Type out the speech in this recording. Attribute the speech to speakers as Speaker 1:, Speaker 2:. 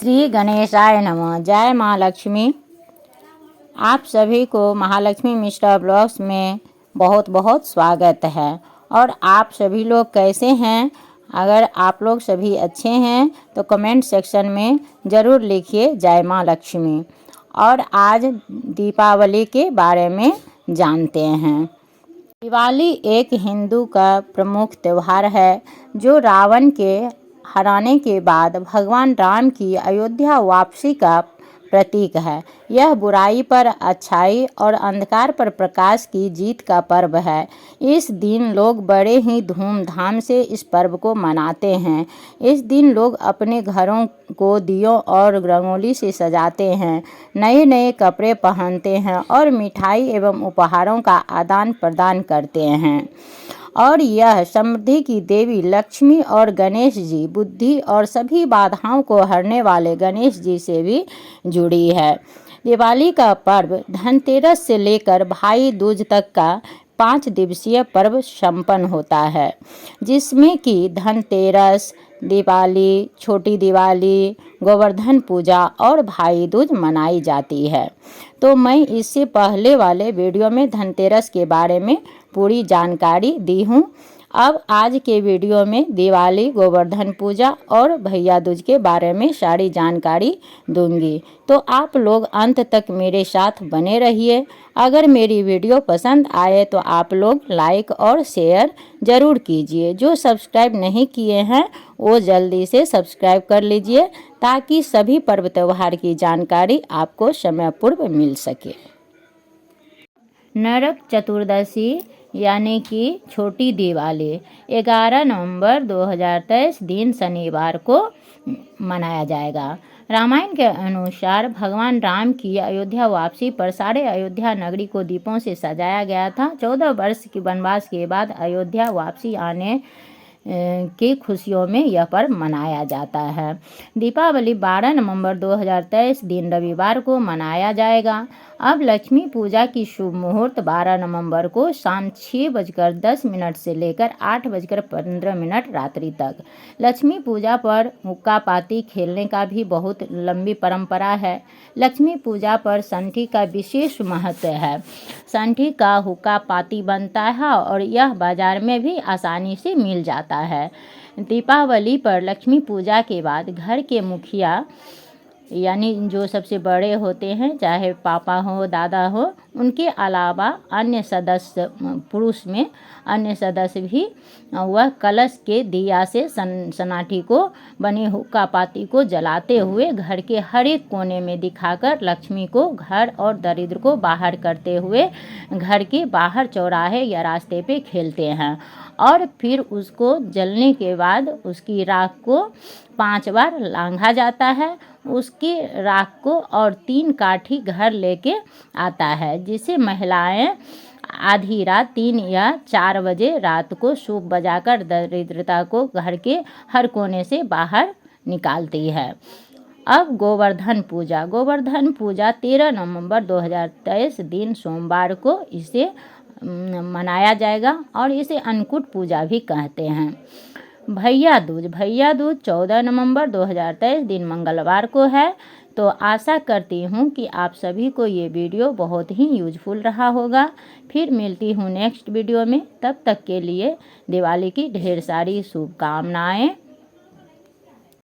Speaker 1: श्री गणेशाय नमः। जय माँ लक्ष्मी। आप सभी को महालक्ष्मी मिश्रा ब्लॉग्स में बहुत बहुत स्वागत है। और आप सभी लोग कैसे हैं? अगर आप लोग सभी अच्छे हैं तो कमेंट सेक्शन में ज़रूर लिखिए जय माँ लक्ष्मी। और आज दीपावली के बारे में जानते हैं। दिवाली एक हिंदू का प्रमुख त्यौहार है जो रावण के हराने के बाद भगवान राम की अयोध्या वापसी का प्रतीक है। यह बुराई पर अच्छाई और अंधकार पर प्रकाश की जीत का पर्व है। इस दिन लोग बड़े ही धूमधाम से इस पर्व को मनाते हैं। इस दिन लोग अपने घरों को दियों और रंगोली से सजाते हैं, नए नए कपड़े पहनते हैं और मिठाई एवं उपहारों का आदान प्रदान करते हैं। और यह समृद्धि की देवी लक्ष्मी और गणेश जी, बुद्धि और सभी बाधाओं को हरने वाले गणेश जी से भी जुड़ी है। दिवाली का पर्व धनतेरस से लेकर भाई दूज तक का 5 दिवसीय पर्व संपन्न होता है, जिसमें कि धनतेरस, दिवाली, छोटी दिवाली, गोवर्धन पूजा और भाई दूज मनाई जाती है। तो मैं इससे पहले वाले वीडियो में धनतेरस के बारे में पूरी जानकारी दी हूँ। अब आज के वीडियो में दिवाली, गोवर्धन पूजा और भैया दूज के बारे में सारी जानकारी दूंगी। तो आप लोग अंत तक मेरे साथ बने रहिए। अगर मेरी वीडियो पसंद आए तो आप लोग लाइक और शेयर ज़रूर कीजिए। जो सब्सक्राइब नहीं किए हैं वो जल्दी से सब्सक्राइब कर लीजिए ताकि सभी पर्व त्यौहार की जानकारी आपको समय पूर्व मिल सके। नरक चतुर्दशी यानी कि छोटी दिवाली 11 नवंबर 2023 दिन शनिवार को मनाया जाएगा। रामायण के अनुसार भगवान राम की अयोध्या वापसी पर सारे अयोध्या नगरी को दीपों से सजाया गया था। 14 वर्ष की वनवास के बाद अयोध्या वापसी आने की खुशियों में यह पर्व मनाया जाता है। दीपावली 12 नवंबर 2023 दिन रविवार को मनाया जाएगा। अब लक्ष्मी पूजा की शुभ मुहूर्त 12 नवंबर को शाम 6:10 से लेकर 8:15 रात्रि तक। लक्ष्मी पूजा पर हुक्का पाती खेलने का भी बहुत लंबी परंपरा है। लक्ष्मी पूजा पर संठी का विशेष महत्व है। संठी का हुक्का पाती बनता है और यह बाजार में भी आसानी से मिल जाता है। दीपावली पर लक्ष्मी पूजा के बाद घर के मुखिया यानी जो सबसे बड़े होते हैं, चाहे पापा हो, दादा हो, उनके अलावा अन्य सदस्य पुरुष में अन्य सदस्य भी वह कलश के दिया से सनाठी को बनी हुक्का पाती को जलाते हुए घर के हर एक कोने में दिखाकर लक्ष्मी को, घर और दरिद्र को बाहर करते हुए घर के बाहर चौराहे या रास्ते पे खेलते हैं। और फिर उसको जलने के बाद उसकी राख को 5 बार लांघा जाता है। उसकी राख को और 3 काठी घर लेके आता है, जिसे महिलाएं आधी रात 3 या 4 बजे रात को सूप बजाकर दरिद्रता को घर के हर कोने से बाहर निकालती है। अब गोवर्धन पूजा 13 नवंबर 2023 दिन सोमवार को इसे मनाया जाएगा और इसे अन्नकूट पूजा भी कहते हैं। भैया दूज 14 नवंबर 2023 दिन मंगलवार को है। तो आशा करती हूँ कि आप सभी को ये वीडियो बहुत ही यूजफुल रहा होगा। फिर मिलती हूँ नेक्स्ट वीडियो में। तब तक के लिए दिवाली की ढेर सारी शुभकामनाएं।